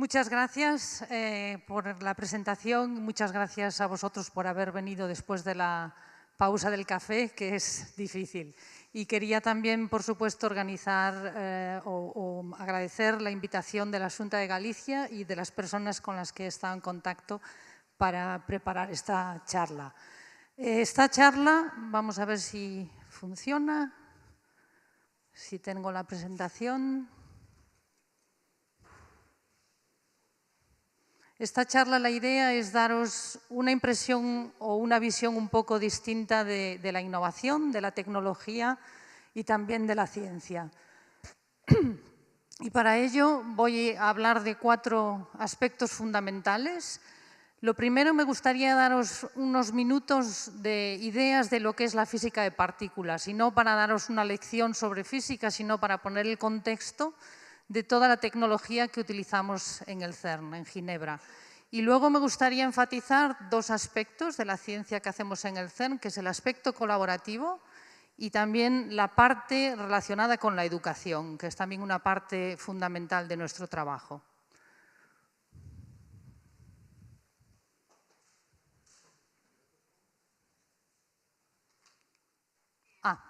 Muchas gracias por la presentación. Muchas gracias a vosotros por haber venido después de la pausa del café, que es difícil. Y quería también, por supuesto, organizar o agradecer la invitación de la Xunta de Galicia y de las personas con las que he estado en contacto para preparar esta charla. Esta charla, vamos a ver si funciona, si tengo la presentación. Esta charla, la idea es daros una impresión o una visión un poco distinta de la innovación, de la tecnología y también de la ciencia. Y para ello voy a hablar de 4 aspectos fundamentales. Lo primero, me gustaría daros unos minutos de ideas de lo que es la física de partículas, y no para daros una lección sobre física, sino para poner el contexto de toda la tecnología que utilizamos en el CERN, en Ginebra. Y luego me gustaría enfatizar 2 aspectos de la ciencia que hacemos en el CERN, que es el aspecto colaborativo y también la parte relacionada con la educación, que es también una parte fundamental de nuestro trabajo.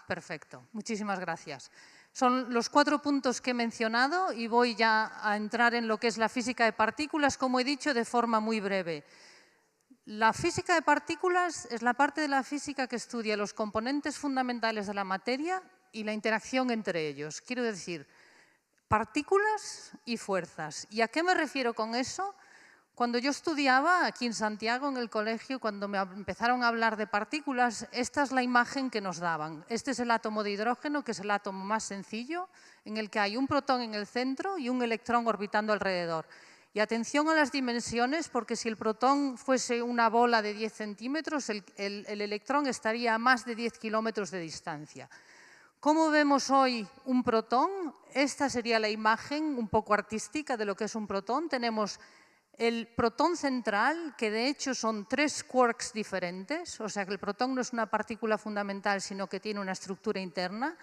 Perfecto. Muchísimas gracias. Son los 4 puntos que he mencionado y voy ya a entrar en lo que es la física de partículas, como he dicho, de forma muy breve. La física de partículas es la parte de la física que estudia los componentes fundamentales de la materia y la interacción entre ellos. Quiero decir, partículas y fuerzas. ¿Y a qué me refiero con eso? Cuando yo estudiaba aquí en Santiago, en el colegio, cuando me empezaron a hablar de partículas, esta es la imagen que nos daban. Este es el átomo de hidrógeno, que es el átomo más sencillo, en el que hay un protón en el centro y un electrón orbitando alrededor. Y atención a las dimensiones, porque si el protón fuese una bola de 10 centímetros, el electrón estaría a más de 10 kilómetros de distancia. ¿Cómo vemos hoy un protón? Esta sería la imagen un poco artística de lo que es un protón. Tenemos el protón central, que de hecho son 3 quarks diferentes, o sea que el protón no es una partícula fundamental, sino que tiene una estructura interna,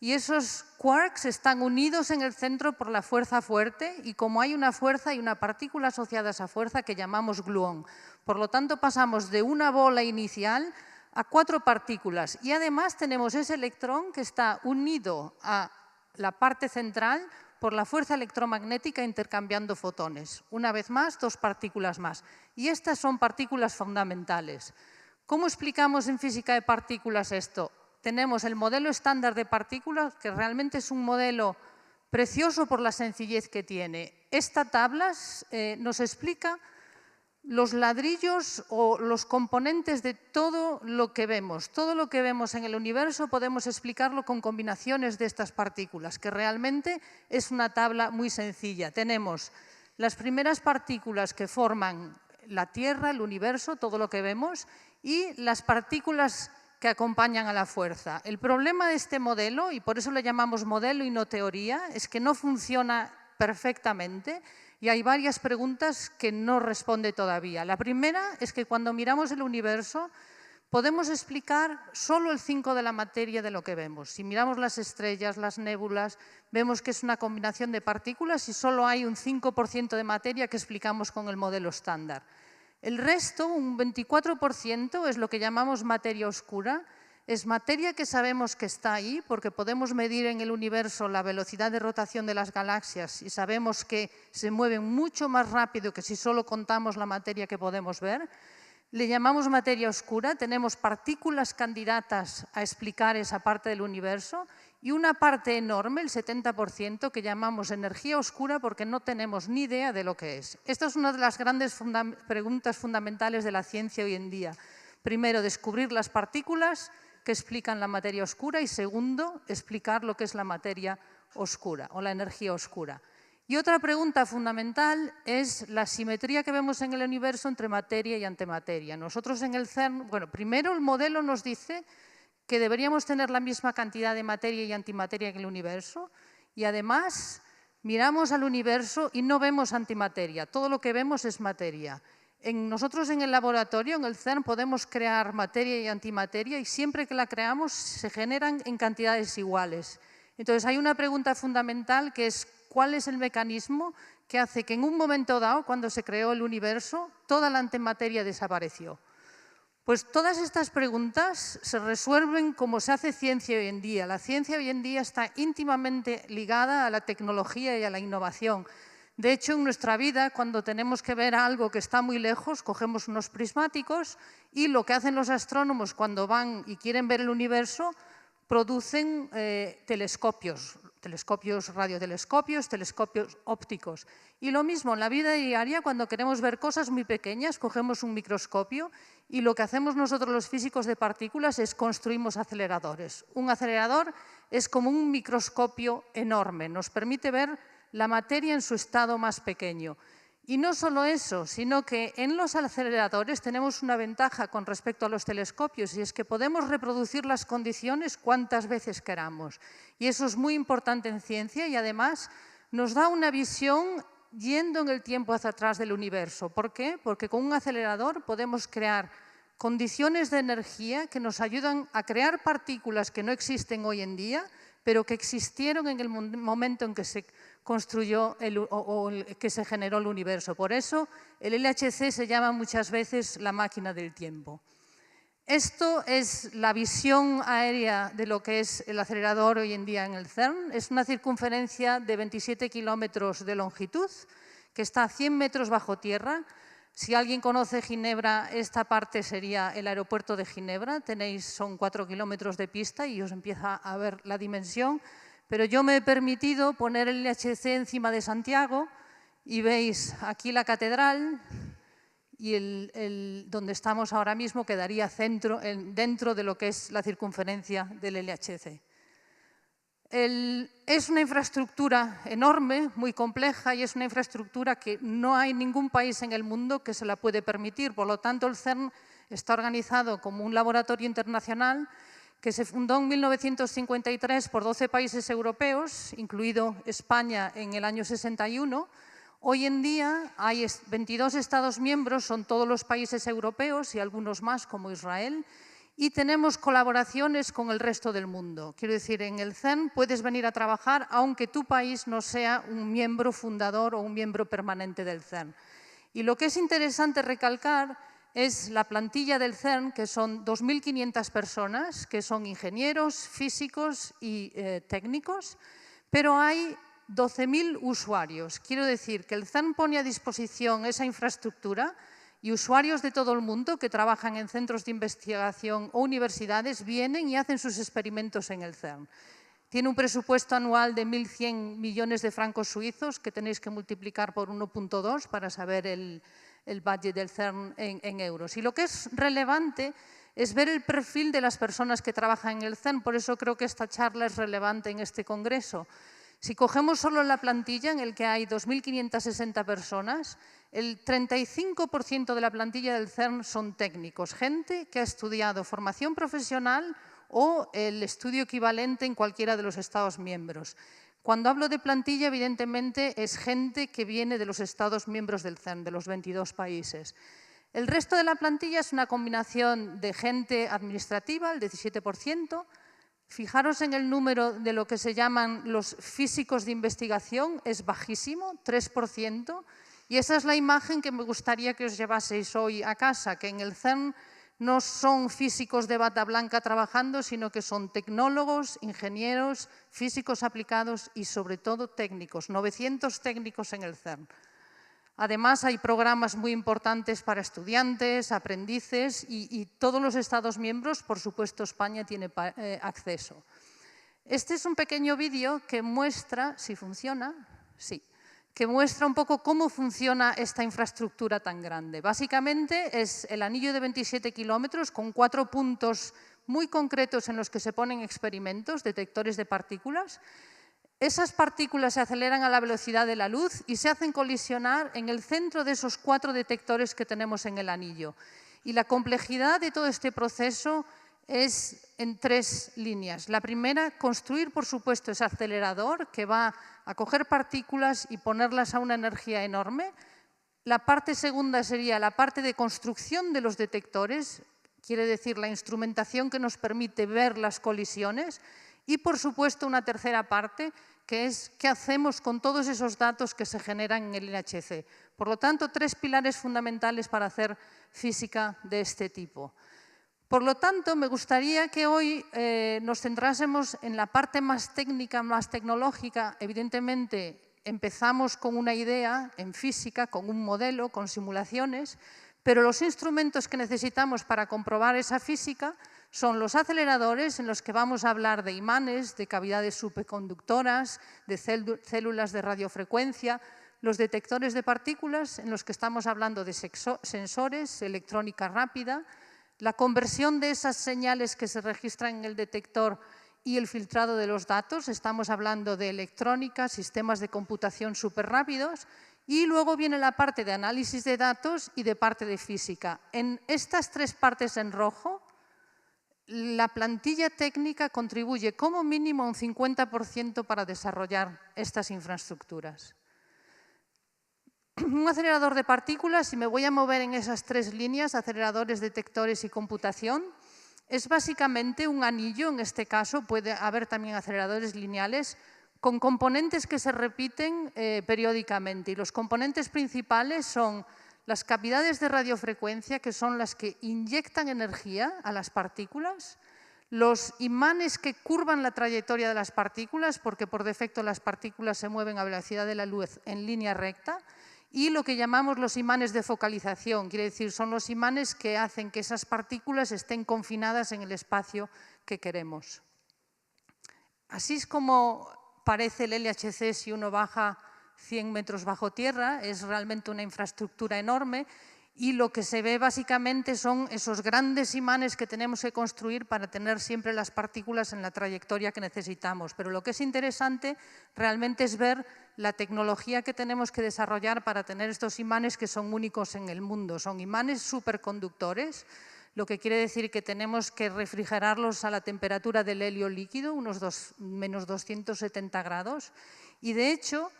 y esos quarks están unidos en el centro por la fuerza fuerte, y como hay una fuerza, hay una partícula asociada a esa fuerza que llamamos gluón. Por lo tanto, pasamos de una bola inicial a 4 partículas, y además tenemos ese electrón que está unido a la parte central por la fuerza electromagnética intercambiando fotones. Una vez más, 2 partículas más. Y estas son partículas fundamentales. ¿Cómo explicamos en física de partículas esto? Tenemos el modelo estándar de partículas, que realmente es un modelo precioso por la sencillez que tiene. Esta tabla nos explica los ladrillos o los componentes de todo lo que vemos. Todo lo que vemos en el universo podemos explicarlo con combinaciones de estas partículas, que realmente es una tabla muy sencilla. Tenemos las primeras partículas que forman la Tierra, el universo, todo lo que vemos, y las partículas que acompañan a la fuerza. El problema de este modelo, y por eso le llamamos modelo y no teoría, es que no funciona perfectamente. Y hay varias preguntas que no responde todavía. La primera es que cuando miramos el universo podemos explicar solo el 5 de la materia de lo que vemos. Si miramos las estrellas, las nébulas, vemos que es una combinación de partículas y solo hay un 5% de materia que explicamos con el modelo estándar. El resto, un 24%, es lo que llamamos materia oscura. Es materia que sabemos que está ahí porque podemos medir en el universo la velocidad de rotación de las galaxias y sabemos que se mueven mucho más rápido que si solo contamos la materia que podemos ver. Le llamamos materia oscura, tenemos partículas candidatas a explicar esa parte del universo y una parte enorme, el 70%, que llamamos energía oscura porque no tenemos ni idea de lo que es. Esta es una de las grandes preguntas fundamentales de la ciencia hoy en día. Primero, descubrir las partículas que explican la materia oscura y segundo, explicar lo que es la materia oscura o la energía oscura. Y otra pregunta fundamental es la simetría que vemos en el universo entre materia y antimateria. Nosotros en el CERN, primero el modelo nos dice que deberíamos tener la misma cantidad de materia y antimateria en el universo y además miramos al universo y no vemos antimateria, todo lo que vemos es materia. Nosotros en el laboratorio, en el CERN, podemos crear materia y antimateria y siempre que la creamos se generan en cantidades iguales. Entonces hay una pregunta fundamental que es ¿cuál es el mecanismo que hace que en un momento dado, cuando se creó el universo, toda la antimateria desapareció. Pues todas estas preguntas se resuelven como se hace ciencia hoy en día. La ciencia hoy en día está íntimamente ligada a la tecnología y a la innovación. De hecho, en nuestra vida, cuando tenemos que ver algo que está muy lejos, cogemos unos prismáticos y lo que hacen los astrónomos cuando van y quieren ver el universo, producen telescopios, radiotelescopios, telescopios ópticos. Y lo mismo en la vida diaria, cuando queremos ver cosas muy pequeñas, cogemos un microscopio y lo que hacemos nosotros los físicos de partículas es construimos aceleradores. Un acelerador es como un microscopio enorme, nos permite ver la materia en su estado más pequeño. Y no solo eso, sino que en los aceleradores tenemos una ventaja con respecto a los telescopios y es que podemos reproducir las condiciones cuantas veces queramos. Y eso es muy importante en ciencia y además nos da una visión yendo en el tiempo hacia atrás del universo. ¿Por qué? Porque con un acelerador podemos crear condiciones de energía que nos ayudan a crear partículas que no existen hoy en día, pero que existieron en el momento en que se construyó que se generó el universo. Por eso el LHC se llama muchas veces la máquina del tiempo. Esto es la visión aérea de lo que es el acelerador hoy en día en el CERN. Es una circunferencia de 27 kilómetros de longitud que está a 100 metros bajo tierra. Si alguien conoce Ginebra, esta parte sería el aeropuerto de Ginebra. Son 4 kilómetros de pista y os empieza a ver la dimensión. Pero yo me he permitido poner el LHC encima de Santiago y veis aquí la catedral y donde estamos ahora mismo quedaría dentro de lo que es la circunferencia del LHC. Es una infraestructura enorme, muy compleja y es una infraestructura que no hay ningún país en el mundo que se la puede permitir. Por lo tanto, el CERN está organizado como un laboratorio internacional que se fundó en 1953 por 12 países europeos, incluido España en el año 61. Hoy en día hay 22 Estados miembros, son todos los países europeos y algunos más como Israel, y tenemos colaboraciones con el resto del mundo. Quiero decir, en el CERN puedes venir a trabajar aunque tu país no sea un miembro fundador o un miembro permanente del CERN. Y lo que es interesante recalcar es la plantilla del CERN, que son 2.500 personas, que son ingenieros, físicos y técnicos, pero hay 12.000 usuarios. Quiero decir que el CERN pone a disposición esa infraestructura y usuarios de todo el mundo que trabajan en centros de investigación o universidades vienen y hacen sus experimentos en el CERN. Tiene un presupuesto anual de 1.100 millones de francos suizos que tenéis que multiplicar por 1,2 para saber el budget del CERN en euros. Y lo que es relevante es ver el perfil de las personas que trabajan en el CERN. Por eso creo que esta charla es relevante en este congreso. Si cogemos solo la plantilla en el que hay 2.560 personas, el 35% de la plantilla del CERN son técnicos, gente que ha estudiado formación profesional o el estudio equivalente en cualquiera de los Estados miembros. Cuando hablo de plantilla, evidentemente, es gente que viene de los Estados miembros del CERN, de los 22 países. El resto de la plantilla es una combinación de gente administrativa, el 17%. Fijaros en el número de lo que se llaman los físicos de investigación, es bajísimo, 3%. Y esa es la imagen que me gustaría que os llevaseis hoy a casa, que en el CERN no son físicos de bata blanca trabajando, sino que son tecnólogos, ingenieros, físicos aplicados y sobre todo técnicos, 900 técnicos en el CERN. Además, hay programas muy importantes para estudiantes, aprendices y todos los Estados miembros, por supuesto España tiene acceso. Este es un pequeño vídeo que muestra, si funciona, sí, que muestra un poco cómo funciona esta infraestructura tan grande. Básicamente es el anillo de 27 kilómetros con 4 puntos muy concretos en los que se ponen experimentos, detectores de partículas. Esas partículas se aceleran a la velocidad de la luz y se hacen colisionar en el centro de esos 4 detectores que tenemos en el anillo. Y la complejidad de todo este proceso es en 3 líneas. La primera, construir, por supuesto, ese acelerador que va a coger partículas y ponerlas a una energía enorme. La parte segunda sería la parte de construcción de los detectores, quiere decir la instrumentación que nos permite ver las colisiones. Y, por supuesto, una tercera parte, que es qué hacemos con todos esos datos que se generan en el LHC. Por lo tanto, 3 pilares fundamentales para hacer física de este tipo. Por lo tanto, me gustaría que hoy nos centrásemos en la parte más técnica, más tecnológica. Evidentemente, empezamos con una idea en física, con un modelo, con simulaciones, pero los instrumentos que necesitamos para comprobar esa física son los aceleradores, en los que vamos a hablar de imanes, de cavidades superconductoras, de células de radiofrecuencia, los detectores de partículas, en los que estamos hablando de sensores, electrónica rápida, la conversión de esas señales que se registran en el detector y el filtrado de los datos. Estamos hablando de electrónica, sistemas de computación súper rápidos, y luego viene la parte de análisis de datos y de parte de física. En estas 3 partes en rojo, la plantilla técnica contribuye como mínimo un 50% para desarrollar estas infraestructuras. Un acelerador de partículas, y me voy a mover en esas 3 líneas, aceleradores, detectores y computación, es básicamente un anillo. En este caso puede haber también aceleradores lineales con componentes que se repiten periódicamente. Y los componentes principales son las cavidades de radiofrecuencia, que son las que inyectan energía a las partículas, los imanes que curvan la trayectoria de las partículas, porque por defecto las partículas se mueven a velocidad de la luz en línea recta, y lo que llamamos los imanes de focalización, quiere decir, son los imanes que hacen que esas partículas estén confinadas en el espacio que queremos. Así es como parece el LHC si uno baja 100 metros bajo tierra. Es realmente una infraestructura enorme, y lo que se ve básicamente son esos grandes imanes que tenemos que construir para tener siempre las partículas en la trayectoria que necesitamos. Pero lo que es interesante realmente es ver la tecnología que tenemos que desarrollar para tener estos imanes, que son únicos en el mundo. Son imanes superconductores, lo que quiere decir que tenemos que refrigerarlos a la temperatura del helio líquido, unos menos 270 grados, y de hecho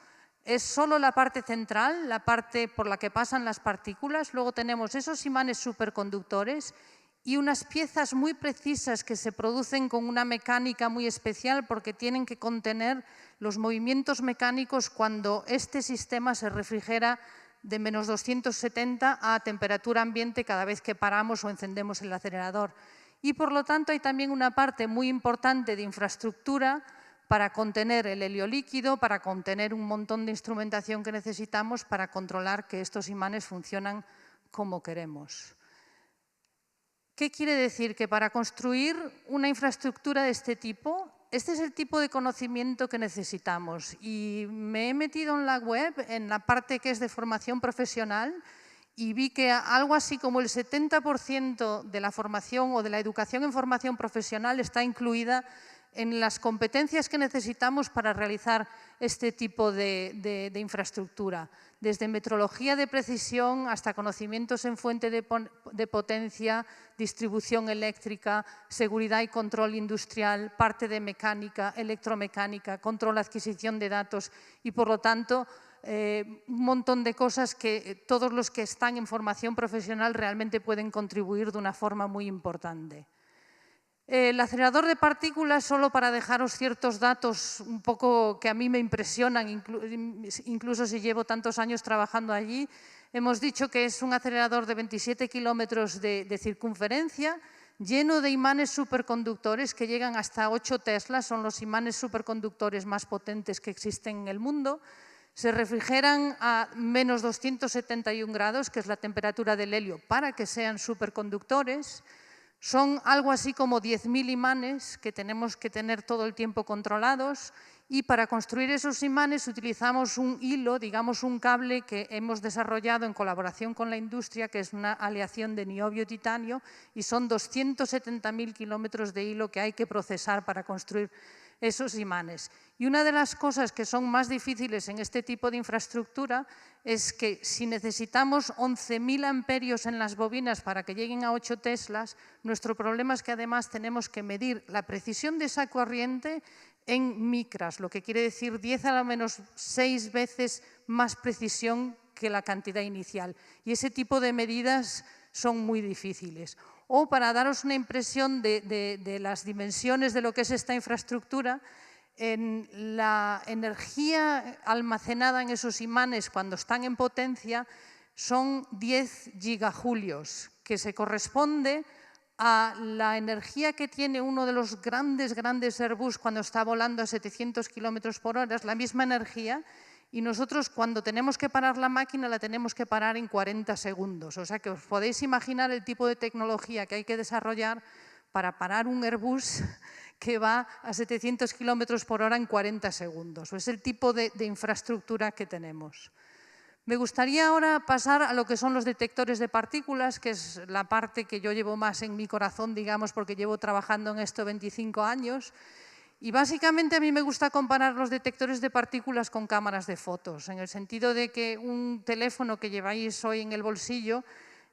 es solo la parte central, la parte por la que pasan las partículas. Luego tenemos esos imanes superconductores y unas piezas muy precisas que se producen con una mecánica muy especial, porque tienen que contener los movimientos mecánicos cuando este sistema se refrigera de menos 270 a temperatura ambiente cada vez que paramos o encendemos el acelerador. Y por lo tanto hay también una parte muy importante de infraestructura para contener el helio líquido, para contener un montón de instrumentación que necesitamos para controlar que estos imanes funcionan como queremos. ¿Qué quiere decir? Que para construir una infraestructura de este tipo, este es el tipo de conocimiento que necesitamos. Y me he metido en la web, en la parte que es de formación profesional, y vi que algo así como el 70% de la formación o de la educación en formación profesional está incluida en las competencias que necesitamos para realizar este tipo de infraestructura, desde metrología de precisión hasta conocimientos en fuente de potencia, distribución eléctrica, seguridad y control industrial, parte de mecánica, electromecánica, control, adquisición de datos y, por lo tanto, un montón de cosas que todos los que están en formación profesional realmente pueden contribuir de una forma muy importante. El acelerador de partículas, solo para dejaros ciertos datos un poco que a mí me impresionan, incluso si llevo tantos años trabajando allí. Hemos dicho que es un acelerador de 27 kilómetros de circunferencia, lleno de imanes superconductores que llegan hasta 8 teslas, son los imanes superconductores más potentes que existen en el mundo. Se refrigeran a menos 271 grados, que es la temperatura del helio, para que sean superconductores. Son algo así como 10.000 imanes que tenemos que tener todo el tiempo controlados, y para construir esos imanes utilizamos un hilo, digamos un cable que hemos desarrollado en colaboración con la industria, que es una aleación de niobio-titanio, y son 270.000 kilómetros de hilo que hay que procesar para construir esos imanes. Y una de las cosas que son más difíciles en este tipo de infraestructura es que si necesitamos 11.000 amperios en las bobinas para que lleguen a 8 teslas, nuestro problema es que además tenemos que medir la precisión de esa corriente en micras, lo que quiere decir 10 a la menos 6 veces más precisión que la cantidad inicial. Y ese tipo de medidas son muy difíciles. O para daros una impresión de las dimensiones de lo que es esta infraestructura, en la energía almacenada en esos imanes cuando están en potencia son 10 gigajulios, que se corresponde a la energía que tiene uno de los grandes Airbus cuando está volando a 700 kilómetros por hora, es la misma energía, y nosotros cuando tenemos que parar la máquina la tenemos que parar en 40 segundos. O sea que os podéis imaginar el tipo de tecnología que hay que desarrollar para parar un Airbus que va a 700 kilómetros por hora en 40 segundos. Es el tipo de infraestructura que tenemos. Me gustaría ahora pasar a lo que son los detectores de partículas, que es la parte que yo llevo más en mi corazón, digamos, porque llevo trabajando en esto 25 años. Y básicamente a mí me gusta comparar los detectores de partículas con cámaras de fotos, en el sentido de que un teléfono que lleváis hoy en el bolsillo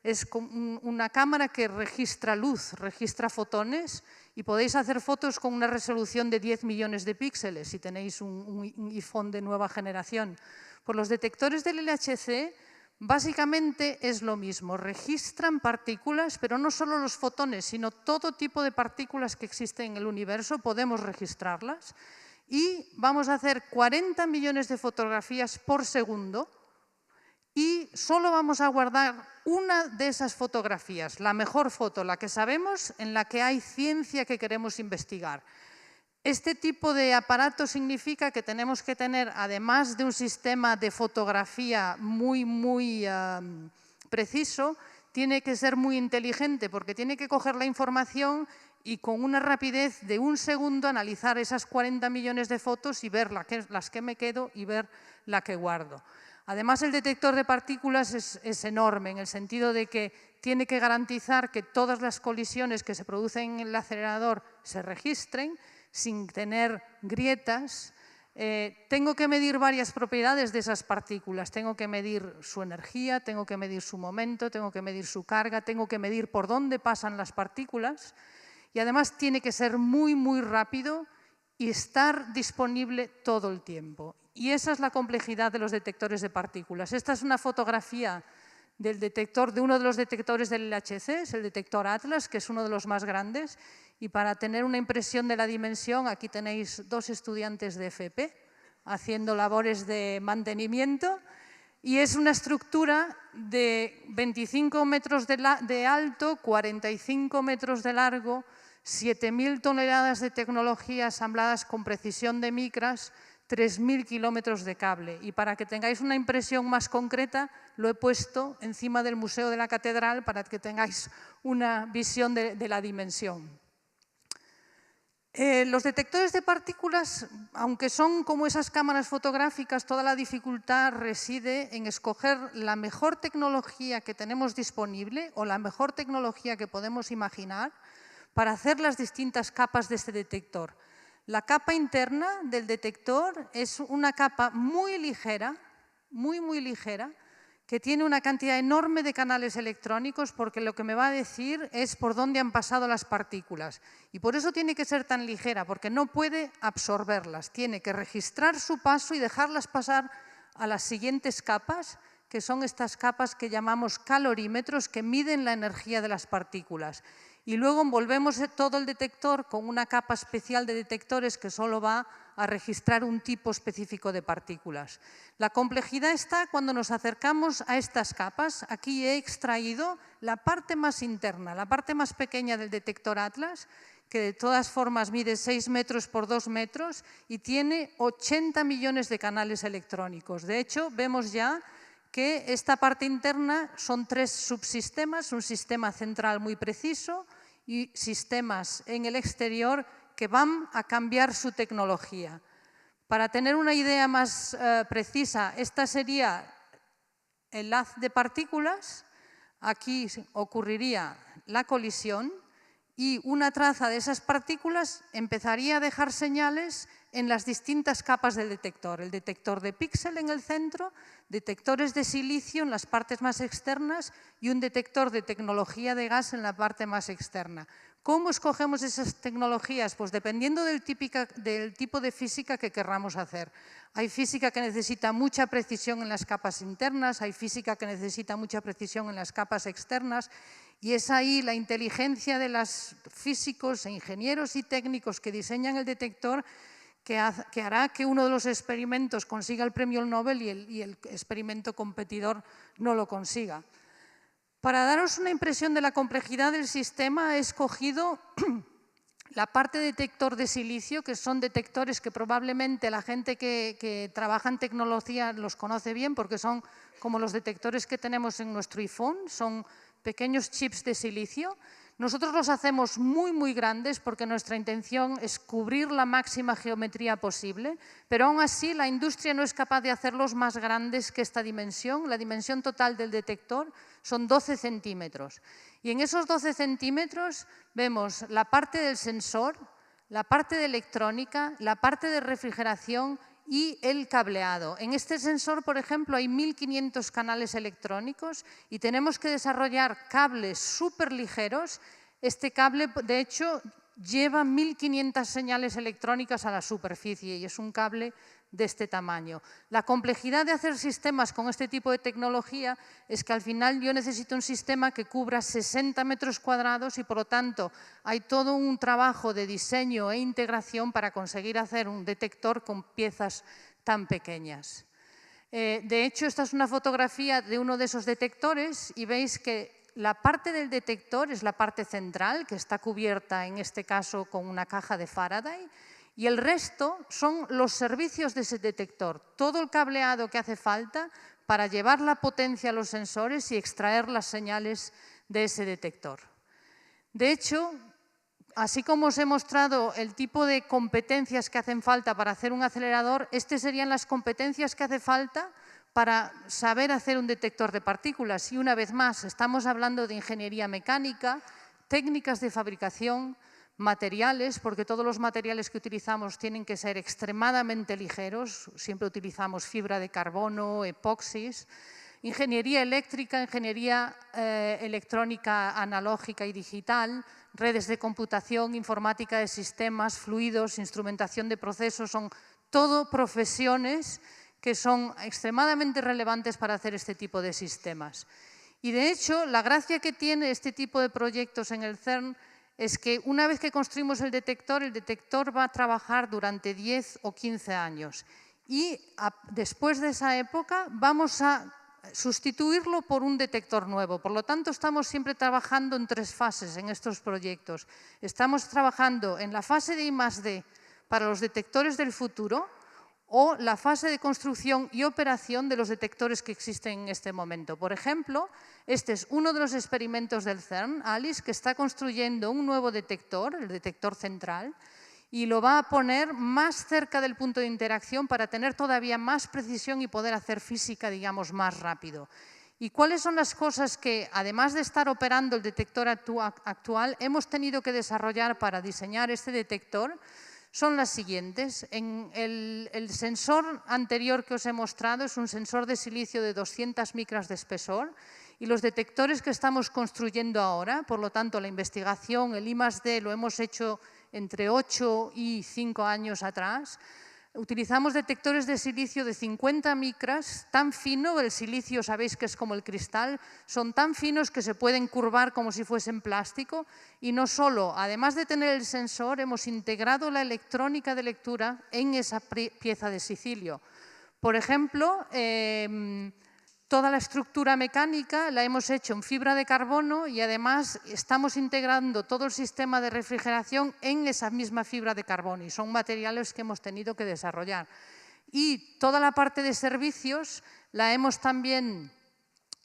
es una cámara que registra luz, registra fotones, y podéis hacer fotos con una resolución de 10 millones de píxeles si tenéis un iPhone de nueva generación. Pues los detectores del LHC básicamente es lo mismo, registran partículas, pero no solo los fotones, sino todo tipo de partículas que existen en el universo, podemos registrarlas, y vamos a hacer 40 millones de fotografías por segundo, y solo vamos a guardar una de esas fotografías, la mejor foto, la que sabemos, en la que hay ciencia que queremos investigar. Este tipo de aparato significa que tenemos que tener, además de un sistema de fotografía muy preciso, tiene que ser muy inteligente porque tiene que coger la información y con una rapidez de un segundo analizar esas 40 millones de fotos y ver las que me quedo y ver la que guardo. Además, el detector de partículas es enorme en el sentido de que tiene que garantizar que todas las colisiones que se producen en el acelerador se registren sin tener grietas. Tengo que medir varias propiedades de esas partículas. Tengo que medir su energía, tengo que medir su momento, tengo que medir su carga, tengo que medir por dónde pasan las partículas y además tiene que ser muy rápido y estar disponible todo el tiempo. Y esa es la complejidad de los detectores de partículas. Esta es una fotografía del detector, de uno de los detectores del LHC, es el detector Atlas, que es uno de los más grandes. Y para tener una impresión de la dimensión, aquí tenéis 2 estudiantes de FP haciendo labores de mantenimiento. Y es una estructura de 25 metros de alto, 45 metros de largo, 7.000 toneladas de tecnología asambladas con precisión de micras, 3.000 kilómetros de cable. Y para que tengáis una impresión más concreta, lo he puesto encima del Museo de la Catedral para que tengáis una visión de la dimensión. Los detectores de partículas, aunque son como esas cámaras fotográficas, toda la dificultad reside en escoger la mejor tecnología que tenemos disponible o la mejor tecnología que podemos imaginar para hacer las distintas capas de este detector. La capa interna del detector es una capa muy ligera, muy ligera, que tiene una cantidad enorme de canales electrónicos porque lo que me va a decir es por dónde han pasado las partículas. Y por eso tiene que ser tan ligera, porque no puede absorberlas. Tiene que registrar su paso y dejarlas pasar a las siguientes capas, que son estas capas que llamamos calorímetros, que miden la energía de las partículas. Y luego envolvemos todo el detector con una capa especial de detectores que solo va a registrar un tipo específico de partículas. La complejidad está cuando nos acercamos a estas capas. Aquí he extraído la parte más interna, la parte más pequeña del detector Atlas, que de todas formas mide 6 metros por 2 metros y tiene 80 millones de canales electrónicos. De hecho, vemos ya que esta parte interna son 3 subsistemas, un sistema central muy preciso y sistemas en el exterior que van a cambiar su tecnología. Para tener una idea más precisa, esta sería el haz de partículas. Aquí ocurriría la colisión y una traza de esas partículas empezaría a dejar señales en las distintas capas del detector. El detector de píxel en el centro, detectores de silicio en las partes más externas y un detector de tecnología de gas en la parte más externa. ¿Cómo escogemos esas tecnologías? Pues dependiendo del tipo de física que querramos hacer. Hay física que necesita mucha precisión en las capas internas, hay física que necesita mucha precisión en las capas externas, y es ahí la inteligencia de los físicos e ingenieros y técnicos que diseñan el detector que hará que uno de los experimentos consiga el premio Nobel y el experimento competidor no lo consiga. Para daros una impresión de la complejidad del sistema, he escogido la parte detector de silicio, que son detectores que probablemente la gente que trabaja en tecnología los conoce bien, porque son como los detectores que tenemos en nuestro iPhone, son pequeños chips de silicio. Nosotros los hacemos muy, muy grandes porque nuestra intención es cubrir la máxima geometría posible, pero aún así la industria no es capaz de hacerlos más grandes que esta dimensión. La dimensión total del detector son 12 centímetros. Y en esos 12 centímetros vemos la parte del sensor, la parte de electrónica, la parte de refrigeración y el cableado. En este sensor, por ejemplo, hay 1500 canales electrónicos y tenemos que desarrollar cables súper ligeros. Este cable, de hecho, lleva 1500 señales electrónicas a la superficie y es un cable de este tamaño. La complejidad de hacer sistemas con este tipo de tecnología es que al final yo necesito un sistema que cubra 60 metros cuadrados y por lo tanto hay todo un trabajo de diseño e integración para conseguir hacer un detector con piezas tan pequeñas. De hecho, esta es una fotografía de uno de esos detectores y veis que la parte del detector es la parte central, que está cubierta en este caso con una caja de Faraday, y el resto son los servicios de ese detector, todo el cableado que hace falta para llevar la potencia a los sensores y extraer las señales de ese detector. De hecho, así como os he mostrado el tipo de competencias que hacen falta para hacer un acelerador, estas serían las competencias que hace falta para saber hacer un detector de partículas. Y una vez más, estamos hablando de ingeniería mecánica, técnicas de fabricación, materiales, porque todos los materiales que utilizamos tienen que ser extremadamente ligeros, siempre utilizamos fibra de carbono, epoxis, ingeniería eléctrica, ingeniería electrónica analógica y digital, redes de computación, informática de sistemas, fluidos, instrumentación de procesos, son todo profesiones que son extremadamente relevantes para hacer este tipo de sistemas. Y de hecho, la gracia que tiene este tipo de proyectos en el CERN es que una vez que construimos el detector va a trabajar durante 10 o 15 años. Y después de esa época vamos a sustituirlo por un detector nuevo. Por lo tanto, estamos siempre trabajando en 3 fases en estos proyectos. Estamos trabajando en la fase de I+D para los detectores del futuro o la fase de construcción y operación de los detectores que existen en este momento. Por ejemplo, este es uno de los experimentos del CERN, ALICE, que está construyendo un nuevo detector, el detector central, y lo va a poner más cerca del punto de interacción para tener todavía más precisión y poder hacer física, digamos, más rápido. ¿Y cuáles son las cosas que, además de estar operando el detector actual, hemos tenido que desarrollar para diseñar este detector? Son las siguientes. El sensor anterior que os he mostrado es un sensor de silicio de 200 micras de espesor y los detectores que estamos construyendo ahora, por lo tanto la investigación, el I+D, lo hemos hecho entre 8 y 5 años atrás. Utilizamos detectores de silicio de 50 micras, tan fino, el silicio sabéis que es como el cristal, son tan finos que se pueden curvar como si fuesen plástico y no solo, además de tener el sensor, hemos integrado la electrónica de lectura en esa pieza de silicio. Por ejemplo, toda la estructura mecánica la hemos hecho en fibra de carbono y además estamos integrando todo el sistema de refrigeración en esa misma fibra de carbono y son materiales que hemos tenido que desarrollar. Y toda la parte de servicios la hemos también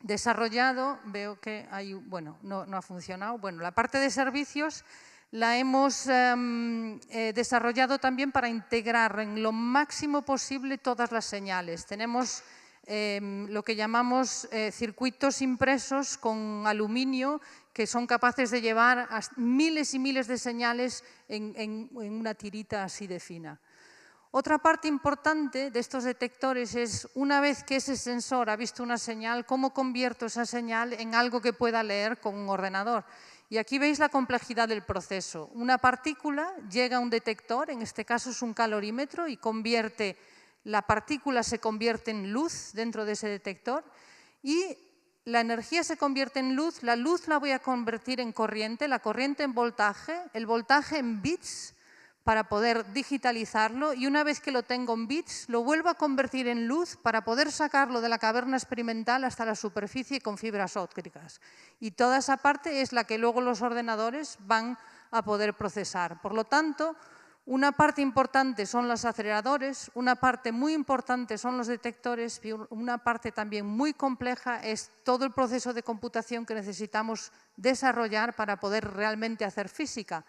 desarrollado, veo que hay, bueno, no ha funcionado, bueno, la parte de servicios la hemos desarrollado también para integrar en lo máximo posible todas las señales. Tenemos lo que llamamos circuitos impresos con aluminio que son capaces de llevar miles y miles de señales en una tirita así de fina. Otra parte importante de estos detectores es, una vez que ese sensor ha visto una señal, cómo convierto esa señal en algo que pueda leer con un ordenador. Y aquí veis la complejidad del proceso. Una partícula llega a un detector, en este caso es un calorímetro, y la partícula se convierte en luz dentro de ese detector y la energía se convierte en luz, la luz la voy a convertir en corriente, la corriente en voltaje, el voltaje en bits, para poder digitalizarlo y una vez que lo tengo en bits, lo vuelvo a convertir en luz para poder sacarlo de la caverna experimental hasta la superficie con fibras ópticas. Y toda esa parte es la que luego los ordenadores van a poder procesar. Por lo tanto, una parte importante son los aceleradores, una parte muy importante son los detectores y una parte también muy compleja es todo el proceso de computación que necesitamos desarrollar para poder realmente hacer física.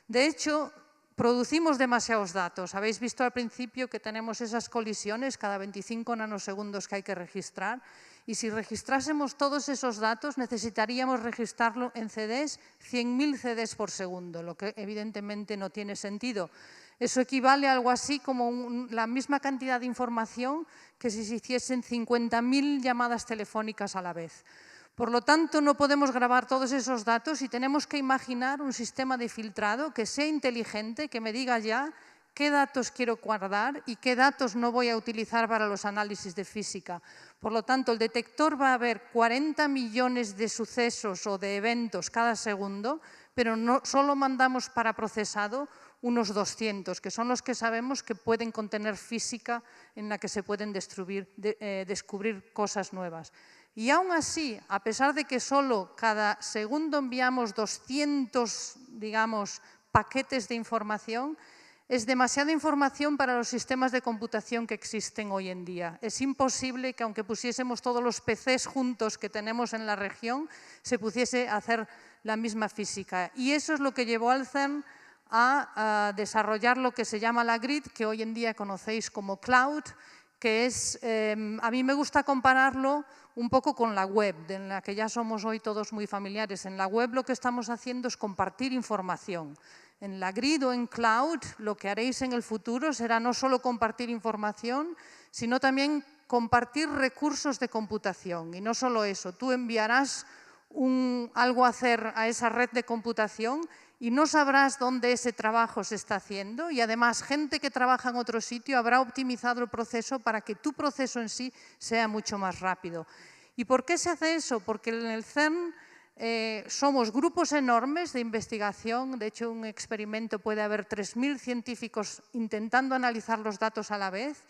De hecho, producimos demasiados datos. Habéis visto al principio que tenemos esas colisiones cada 25 nanosegundos que hay que registrar y si registrásemos todos esos datos necesitaríamos registrarlo en CDs, 100.000 CDs por segundo, lo que evidentemente no tiene sentido. Eso equivale a algo así como la misma cantidad de información que si se hiciesen 50.000 llamadas telefónicas a la vez. Por lo tanto, no podemos grabar todos esos datos y tenemos que imaginar un sistema de filtrado que sea inteligente, que me diga ya qué datos quiero guardar y qué datos no voy a utilizar para los análisis de física. Por lo tanto, el detector va a ver 40 millones de sucesos o de eventos cada segundo, pero no, solo mandamos para procesado unos 200, que son los que sabemos que pueden contener física en la que se pueden descubrir cosas nuevas. Y aún así, a pesar de que solo cada segundo enviamos 200, digamos, paquetes de información, es demasiada información para los sistemas de computación que existen hoy en día. Es imposible que aunque pusiésemos todos los PCs juntos que tenemos en la región, se pudiese hacer la misma física. Y eso es lo que llevó al CERN a desarrollar lo que se llama la GRID, que hoy en día conocéis como Cloud, que es, a mí me gusta compararlo un poco con la web, en la que ya somos hoy todos muy familiares. En la web lo que estamos haciendo es compartir información. En la GRID o en Cloud lo que haréis en el futuro será no solo compartir información, sino también compartir recursos de computación. Y no solo eso, tú enviarás algo a hacer a esa red de computación y no sabrás dónde ese trabajo se está haciendo y además gente que trabaja en otro sitio habrá optimizado el proceso para que tu proceso en sí sea mucho más rápido. ¿Y por qué se hace eso? Porque en el CERN somos grupos enormes de investigación, de hecho en un experimento puede haber 3.000 científicos intentando analizar los datos a la vez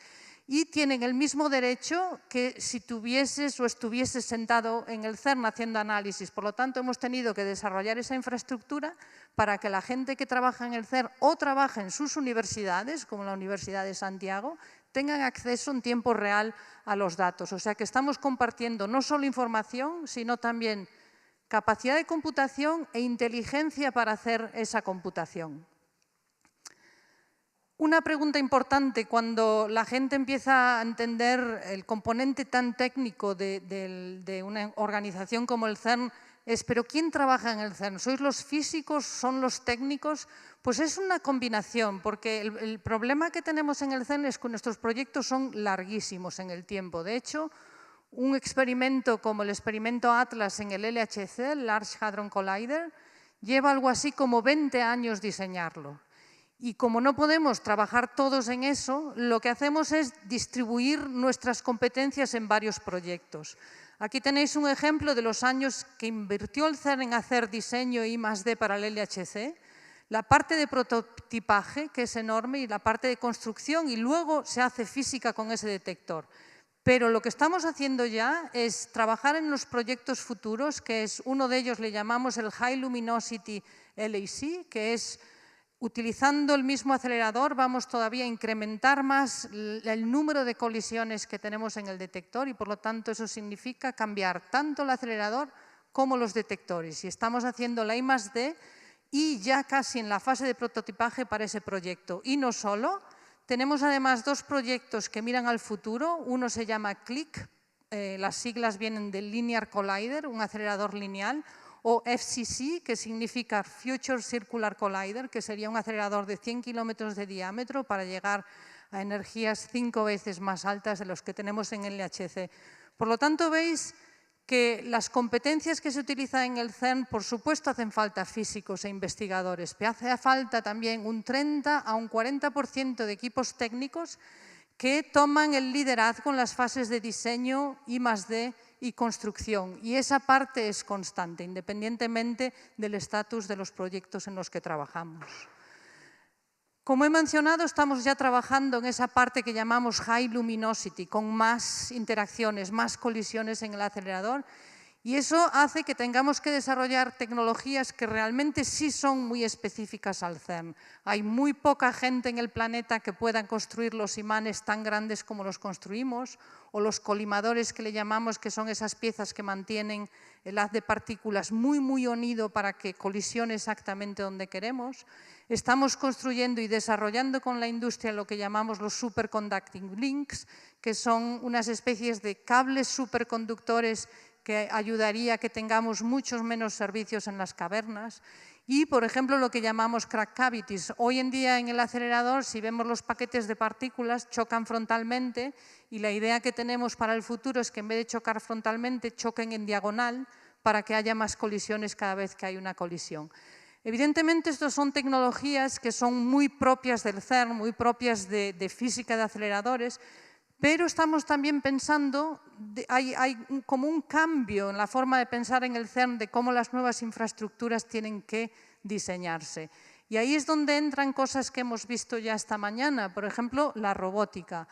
y tienen el mismo derecho que si tuvieses o estuvieses sentado en el CERN haciendo análisis. Por lo tanto, hemos tenido que desarrollar esa infraestructura para que la gente que trabaja en el CERN o trabaja en sus universidades, como la Universidad de Santiago, tengan acceso en tiempo real a los datos. O sea que estamos compartiendo no solo información, sino también capacidad de computación e inteligencia para hacer esa computación. Una pregunta importante cuando la gente empieza a entender el componente tan técnico de una organización como el CERN es, ¿pero quién trabaja en el CERN? ¿Sois los físicos? ¿Son los técnicos? Pues es una combinación, porque el problema que tenemos en el CERN es que nuestros proyectos son larguísimos en el tiempo. De hecho, un experimento como el experimento Atlas en el LHC, el Large Hadron Collider, lleva algo así como 20 años diseñarlo. Y como no podemos trabajar todos en eso, lo que hacemos es distribuir nuestras competencias en varios proyectos. Aquí tenéis un ejemplo de los años que invirtió el CERN en hacer diseño I+D para el LHC, la parte de prototipaje, que es enorme, y la parte de construcción, y luego se hace física con ese detector. Pero lo que estamos haciendo ya es trabajar en los proyectos futuros, que es uno de ellos le llamamos el High Luminosity LHC, que es utilizando el mismo acelerador vamos todavía a incrementar más el número de colisiones que tenemos en el detector y por lo tanto eso significa cambiar tanto el acelerador como los detectores. Y estamos haciendo la I+D y ya casi en la fase de prototipaje para ese proyecto. Y no solo, tenemos además dos proyectos que miran al futuro. Uno se llama CLIC, las siglas vienen del Linear Collider, un acelerador lineal, o FCC, que significa Future Circular Collider, que sería un acelerador de 100 kilómetros de diámetro para llegar a energías 5 veces más altas de los que tenemos en el LHC. Por lo tanto, veis que las competencias que se utilizan en el CERN, por supuesto, hacen falta físicos e investigadores, pero hace falta también un 30 a un 40% de equipos técnicos que toman el liderazgo en las fases de diseño, I+D y construcción. Y esa parte es constante, independientemente del estatus de los proyectos en los que trabajamos. Como he mencionado, estamos ya trabajando en esa parte que llamamos High Luminosity, con más interacciones, más colisiones en el acelerador. Y eso hace que tengamos que desarrollar tecnologías que realmente sí son muy específicas al CERN. Hay muy poca gente en el planeta que pueda construir los imanes tan grandes como los construimos, o los colimadores que le llamamos, que son esas piezas que mantienen el haz de partículas muy unido para que colisione exactamente donde queremos. Estamos construyendo y desarrollando con la industria lo que llamamos los superconducting links, que son unas especies de cables superconductores que ayudaría a que tengamos muchos menos servicios en las cavernas. Y, por ejemplo, lo que llamamos crack cavities. Hoy en día en el acelerador, si vemos los paquetes de partículas, chocan frontalmente, y la idea que tenemos para el futuro es que en vez de chocar frontalmente, choquen en diagonal para que haya más colisiones cada vez que hay una colisión. Evidentemente, estas son tecnologías que son muy propias del CERN, muy propias de física de aceleradores, pero estamos también pensando, hay como un cambio en la forma de pensar en el CERN de cómo las nuevas infraestructuras tienen que diseñarse. Y ahí es donde entran cosas que hemos visto ya esta mañana, por ejemplo, la robótica.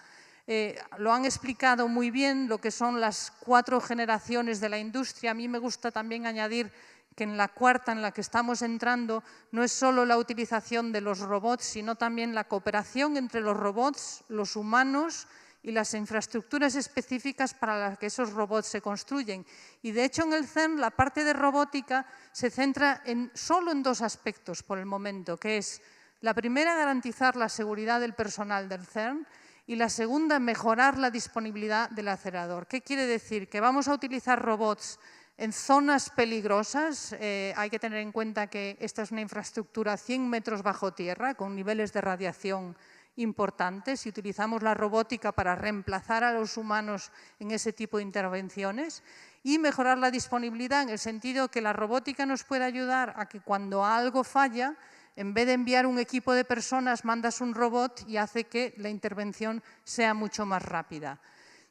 Lo han explicado muy bien lo que son las 4 generaciones de la industria. A mí me gusta también añadir que en la cuarta, en la que estamos entrando, no es solo la utilización de los robots, sino también la cooperación entre los robots, los humanos y las infraestructuras específicas para las que esos robots se construyen. Y de hecho en el CERN la parte de robótica se centra solo en 2 aspectos por el momento, que es la primera, garantizar la seguridad del personal del CERN, y la segunda, mejorar la disponibilidad del acelerador. ¿Qué quiere decir? Que vamos a utilizar robots en zonas peligrosas. Hay que tener en cuenta que esta es una infraestructura a 100 metros bajo tierra, con niveles de radiación importantes, y utilizamos la robótica para reemplazar a los humanos en ese tipo de intervenciones, y mejorar la disponibilidad en el sentido que la robótica nos puede ayudar a que cuando algo falla, en vez de enviar un equipo de personas, mandas un robot y hace que la intervención sea mucho más rápida.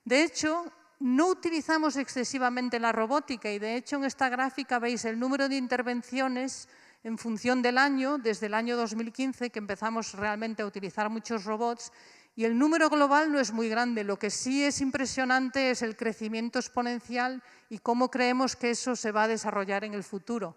De hecho, no utilizamos excesivamente la robótica, y de hecho en esta gráfica veis el número de intervenciones en función del año, desde el año 2015, que empezamos realmente a utilizar muchos robots, y el número global no es muy grande. Lo que sí es impresionante es el crecimiento exponencial y cómo creemos que eso se va a desarrollar en el futuro.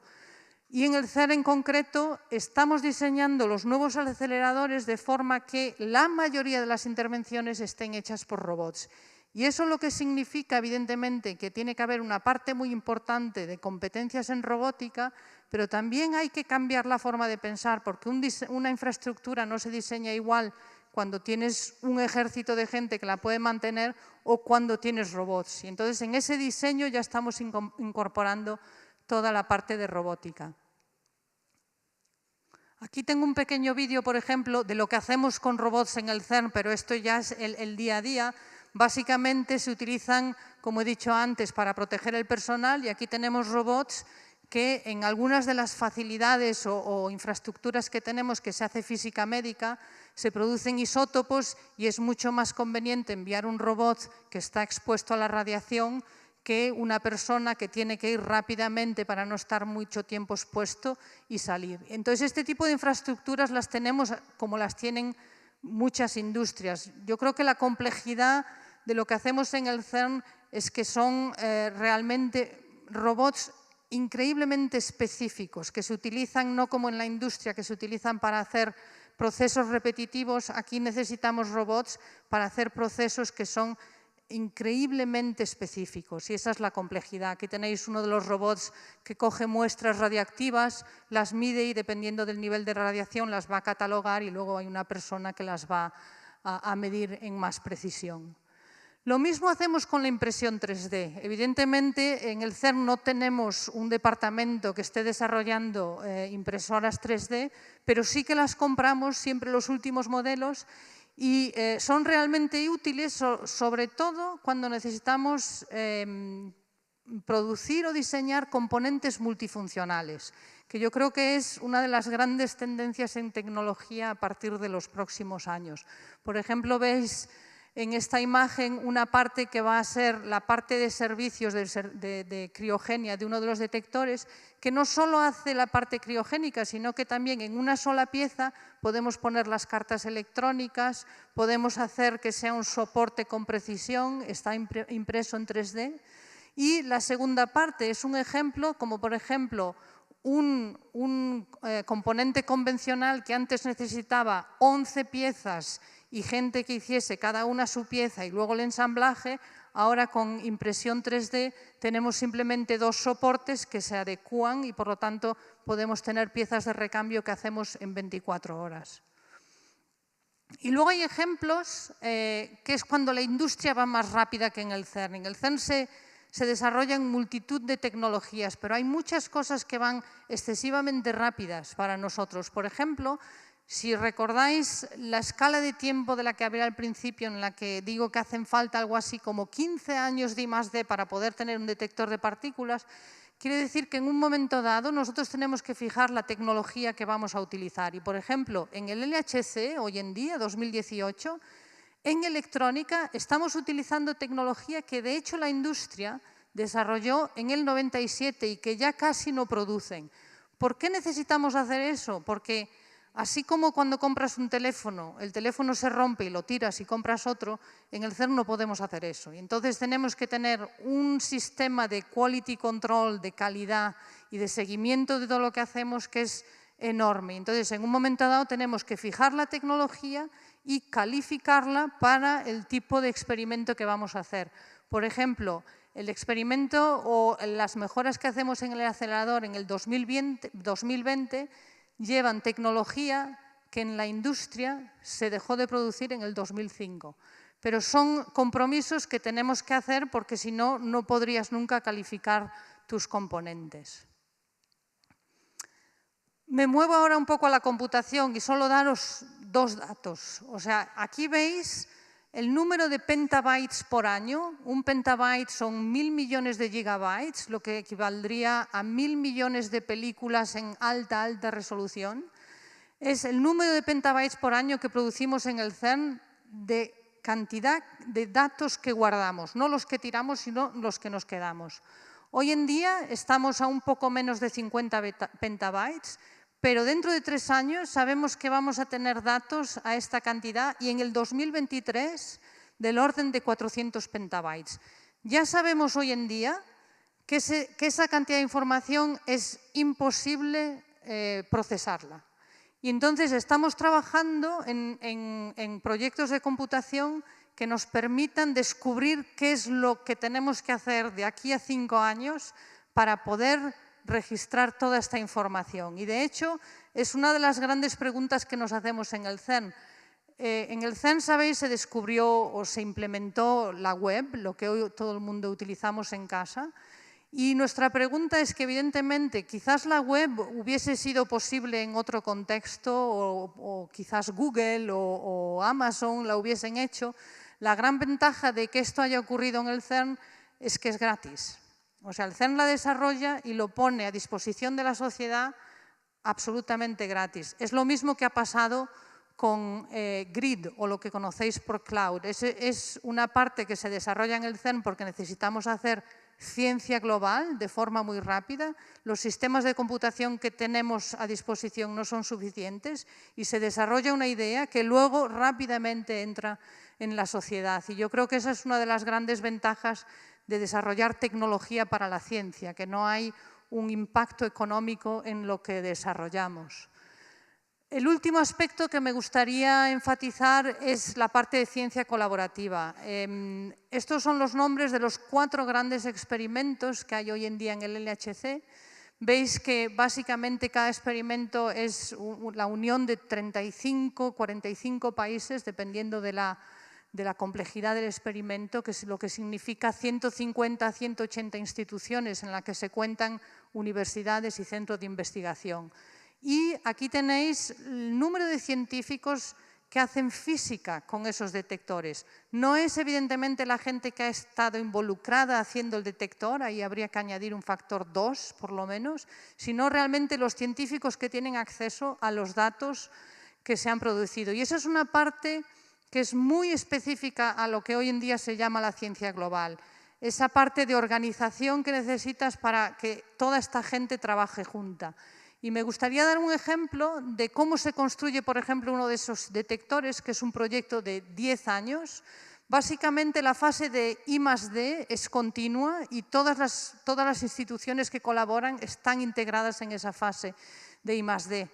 Y en el CERN en concreto estamos diseñando los nuevos aceleradores de forma que la mayoría de las intervenciones estén hechas por robots. Y eso lo que significa, evidentemente, que tiene que haber una parte muy importante de competencias en robótica, pero también hay que cambiar la forma de pensar, porque una infraestructura no se diseña igual cuando tienes un ejército de gente que la puede mantener o cuando tienes robots. Y entonces en ese diseño ya estamos incorporando toda la parte de robótica. Aquí tengo un pequeño vídeo, por ejemplo, de lo que hacemos con robots en el CERN, pero esto ya es el día a día. Básicamente se utilizan, como he dicho antes, para proteger el personal, y aquí tenemos robots que en algunas de las facilidades o infraestructuras que tenemos, que se hace física médica, se producen isótopos y es mucho más conveniente enviar un robot que está expuesto a la radiación que una persona que tiene que ir rápidamente para no estar mucho tiempo expuesto y salir. Entonces, este tipo de infraestructuras las tenemos como las tienen muchas industrias. Yo creo que la complejidad de lo que hacemos en el CERN es que son realmente robots increíblemente específicos, que se utilizan no como en la industria, que se utilizan para hacer procesos repetitivos. Aquí necesitamos robots para hacer procesos que son increíblemente específicos, y esa es la complejidad. Aquí tenéis uno de los robots que coge muestras radiactivas, las mide y dependiendo del nivel de radiación las va a catalogar, y luego hay una persona que las va a medir en más precisión. Lo mismo hacemos con la impresión 3D. Evidentemente, en el CERN no tenemos un departamento que esté desarrollando impresoras 3D, pero sí que las compramos siempre los últimos modelos, y son realmente útiles, sobre todo cuando necesitamos producir o diseñar componentes multifuncionales, que yo creo que es una de las grandes tendencias en tecnología a partir de los próximos años. Por ejemplo, veis en esta imagen una parte que va a ser la parte de servicios de criogenia de uno de los detectores, que no solo hace la parte criogénica, sino que también en una sola pieza podemos poner las cartas electrónicas, podemos hacer que sea un soporte con precisión, está impreso en 3D. Y la segunda parte es un ejemplo, como por ejemplo un componente convencional que antes necesitaba 11 piezas y gente que hiciese cada una su pieza y luego el ensamblaje, ahora con impresión 3D tenemos simplemente 2 soportes que se adecúan y por lo tanto podemos tener piezas de recambio que hacemos en 24 horas. Y luego hay ejemplos que es cuando la industria va más rápida que en el CERN. En el CERN se desarrollan multitud de tecnologías, pero hay muchas cosas que van excesivamente rápidas para nosotros. Por ejemplo, si recordáis la escala de tiempo de la que hablé al principio, en la que digo que hacen falta algo así como 15 años de I+D para poder tener un detector de partículas, quiere decir que en un momento dado nosotros tenemos que fijar la tecnología que vamos a utilizar. Y, por ejemplo, en el LHC, hoy en día, 2018, en electrónica estamos utilizando tecnología que de hecho la industria desarrolló en el 97 y que ya casi no producen. ¿Por qué necesitamos hacer eso? Porque así como cuando compras un teléfono, el teléfono se rompe y lo tiras y compras otro, en el CERN no podemos hacer eso. Y entonces tenemos que tener un sistema de quality control, de calidad y de seguimiento de todo lo que hacemos que es enorme. Entonces, en un momento dado tenemos que fijar la tecnología y calificarla para el tipo de experimento que vamos a hacer. Por ejemplo, el experimento o las mejoras que hacemos en el acelerador en el 2020 llevan tecnología que en la industria se dejó de producir en el 2005. Pero son compromisos que tenemos que hacer porque si no, no podrías nunca calificar tus componentes. Me muevo ahora un poco a la computación y solo daros 2 datos. O sea, aquí veis el número de petabytes por año. Un petabyte son 1000 millones de gigabytes, lo que equivaldría a 1000 millones de películas en alta resolución. Es el número de petabytes por año que producimos en el CERN de cantidad de datos que guardamos, no los que tiramos, sino los que nos quedamos. Hoy en día estamos a un poco menos de 50 petabytes, pero dentro de 3 años sabemos que vamos a tener datos a esta cantidad y en el 2023 del orden de 400 petabytes. Ya sabemos hoy en día que esa cantidad de información es imposible procesarla. Y entonces estamos trabajando en proyectos de computación que nos permitan descubrir qué es lo que tenemos que hacer de aquí a 5 años para poder registrar toda esta información. Y de hecho, es una de las grandes preguntas que nos hacemos en el CERN. En el CERN, sabéis, se descubrió o se implementó la web, lo que hoy todo el mundo utilizamos en casa. Y nuestra pregunta es que, evidentemente, quizás la web hubiese sido posible en otro contexto o quizás Google o Amazon la hubiesen hecho. La gran ventaja de que esto haya ocurrido en el CERN es que es gratis. O sea, el CERN la desarrolla y lo pone a disposición de la sociedad absolutamente gratis. Es lo mismo que ha pasado con Grid o lo que conocéis por Cloud. Es una parte que se desarrolla en el CERN porque necesitamos hacer ciencia global de forma muy rápida. Los sistemas de computación que tenemos a disposición no son suficientes y se desarrolla una idea que luego rápidamente entra en la sociedad. Y yo creo que esa es una de las grandes ventajas de desarrollar tecnología para la ciencia, que no hay un impacto económico en lo que desarrollamos. El último aspecto que me gustaría enfatizar es la parte de ciencia colaborativa. Estos son los nombres de los 4 grandes experimentos que hay hoy en día en el LHC. Veis que básicamente cada experimento es la unión de 35, 45 países, dependiendo de la complejidad del experimento, que es lo que significa 150 a 180 instituciones en las que se cuentan universidades y centros de investigación. Y aquí tenéis el número de científicos que hacen física con esos detectores. No es evidentemente la gente que ha estado involucrada haciendo el detector, ahí habría que añadir un factor 2 por lo menos, sino realmente los científicos que tienen acceso a los datos que se han producido. Y esa es una parte que es muy específica a lo que hoy en día se llama la ciencia global. Esa parte de organización que necesitas para que toda esta gente trabaje junta. Y me gustaría dar un ejemplo de cómo se construye, por ejemplo, uno de esos detectores, que es un proyecto de 10 años. Básicamente la fase de I+D es continua y todas las instituciones que colaboran están integradas en esa fase de I+D.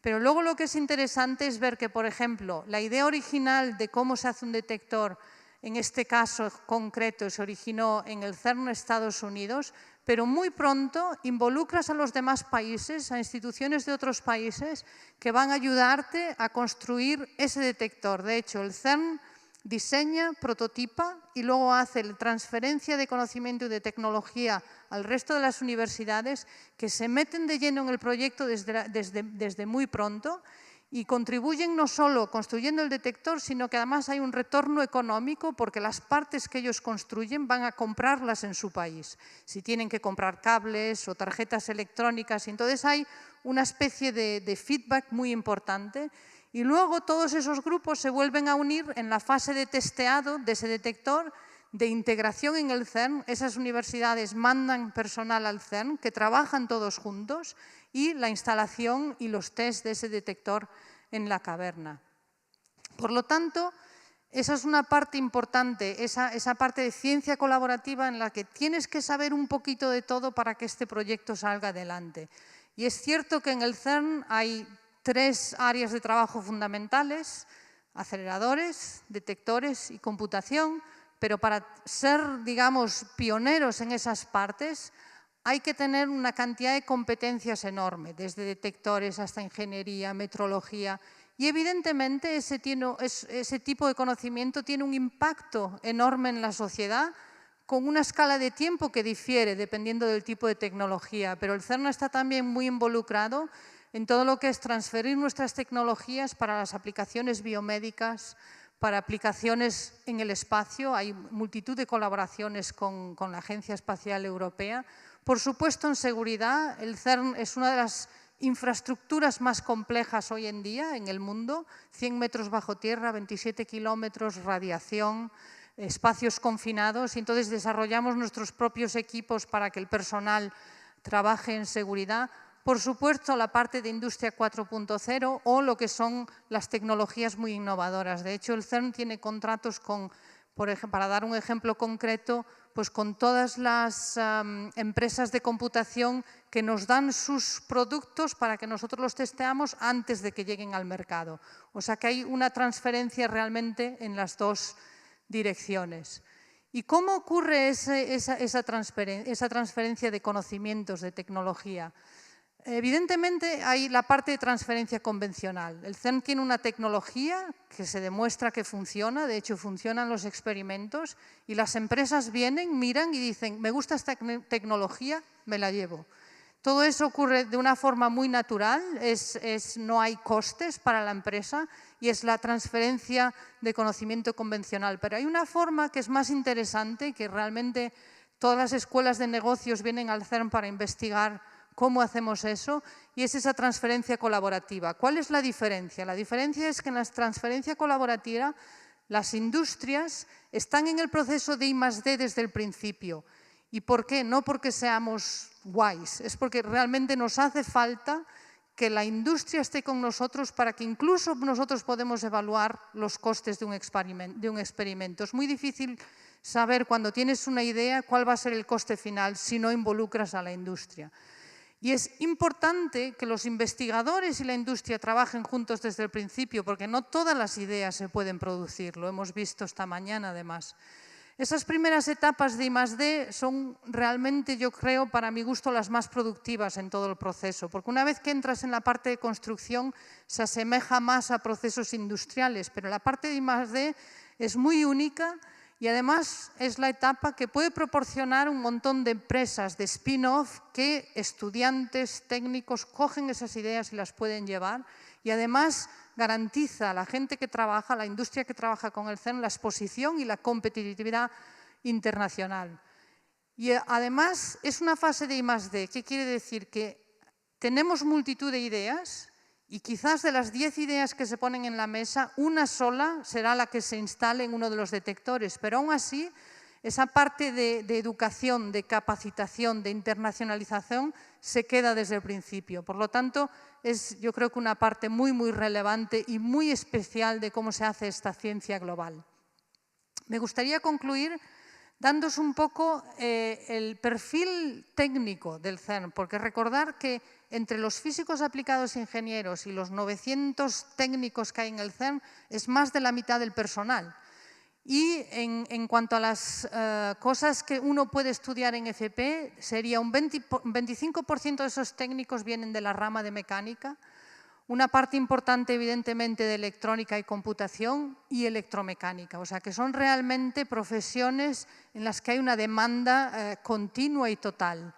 Pero luego lo que es interesante es ver que, por ejemplo, la idea original de cómo se hace un detector, en este caso concreto, se originó en el CERN, Estados Unidos, pero muy pronto involucras a los demás países, a instituciones de otros países que van a ayudarte a construir ese detector. De hecho, el CERN diseña, prototipa y luego hace la transferencia de conocimiento y de tecnología al resto de las universidades que se meten de lleno en el proyecto desde muy pronto y contribuyen no solo construyendo el detector, sino que además hay un retorno económico porque las partes que ellos construyen van a comprarlas en su país. Si tienen que comprar cables o tarjetas electrónicas, entonces hay una especie de feedback muy importante. Y luego todos esos grupos se vuelven a unir en la fase de testeado de ese detector, de integración en el CERN. Esas universidades mandan personal al CERN que trabajan todos juntos y la instalación y los test de ese detector en la caverna. Por lo tanto, esa es una parte importante, esa parte de ciencia colaborativa en la que tienes que saber un poquito de todo para que este proyecto salga adelante. Y es cierto que en el CERN hay 3 áreas de trabajo fundamentales: aceleradores, detectores y computación, pero para ser, digamos, pioneros en esas partes hay que tener una cantidad de competencias enorme, desde detectores hasta ingeniería, metrología, y evidentemente ese tipo de conocimiento tiene un impacto enorme en la sociedad, con una escala de tiempo que difiere dependiendo del tipo de tecnología, pero el CERN está también muy involucrado en todo lo que es transferir nuestras tecnologías para las aplicaciones biomédicas, para aplicaciones en el espacio. Hay multitud de colaboraciones con la Agencia Espacial Europea. Por supuesto, en seguridad, el CERN es una de las infraestructuras más complejas hoy en día en el mundo. 100 metros bajo tierra, 27 kilómetros, radiación, espacios confinados. Y entonces desarrollamos nuestros propios equipos para que el personal trabaje en seguridad. Por supuesto, la parte de Industria 4.0 o lo que son las tecnologías muy innovadoras. De hecho, el CERN tiene contratos con, para dar un ejemplo concreto, pues con todas las empresas de computación que nos dan sus productos para que nosotros los testeamos antes de que lleguen al mercado. O sea que hay una transferencia realmente en las dos direcciones. ¿Y cómo ocurre esa transferencia de conocimientos, de tecnología? Evidentemente hay la parte de transferencia convencional. El CERN tiene una tecnología que se demuestra que funciona, de hecho funcionan los experimentos y las empresas vienen, miran y dicen, me gusta esta tecnología, me la llevo. Todo eso ocurre de una forma muy natural, no hay costes para la empresa y es la transferencia de conocimiento convencional. Pero hay una forma que es más interesante, que realmente todas las escuelas de negocios vienen al CERN para investigar cómo hacemos eso, y es esa transferencia colaborativa. ¿Cuál es la diferencia? La diferencia es que en la transferencia colaborativa las industrias están en el proceso de I+D desde el principio. ¿Y por qué? No porque seamos guays, es porque realmente nos hace falta que la industria esté con nosotros para que incluso nosotros podemos evaluar los costes de un experimento. Es muy difícil saber cuando tienes una idea cuál va a ser el coste final si no involucras a la industria. Y es importante que los investigadores y la industria trabajen juntos desde el principio, porque no todas las ideas se pueden producir, lo hemos visto esta mañana además. Esas primeras etapas de I+D son realmente, yo creo, para mi gusto, las más productivas en todo el proceso, porque una vez que entras en la parte de construcción se asemeja más a procesos industriales, pero la parte de I+D es muy única. Y además es la etapa que puede proporcionar un montón de empresas de spin-off que estudiantes, técnicos, cogen esas ideas y las pueden llevar. Y además garantiza a la gente que trabaja, a la industria que trabaja con el CERN, la exposición y la competitividad internacional. Y además es una fase de I+D. ¿Qué quiere decir? Que tenemos multitud de ideas Y quizás de las 10 ideas que se ponen en la mesa, una sola será la que se instale en uno de los detectores, pero aún así esa parte de educación, de capacitación, de internacionalización se queda desde el principio. Por lo tanto, es yo creo que una parte muy, muy relevante y muy especial de cómo se hace esta ciencia global. Me gustaría concluir dándos un poco el perfil técnico del CERN, porque recordar que entre los físicos aplicados ingenieros y los 900 técnicos que hay en el CERN es más de la mitad del personal. Y en cuanto a las cosas que uno puede estudiar en FP, sería un 25% de esos técnicos vienen de la rama de mecánica, una parte importante evidentemente de electrónica y computación y electromecánica. O sea que son realmente profesiones en las que hay una demanda continua y total.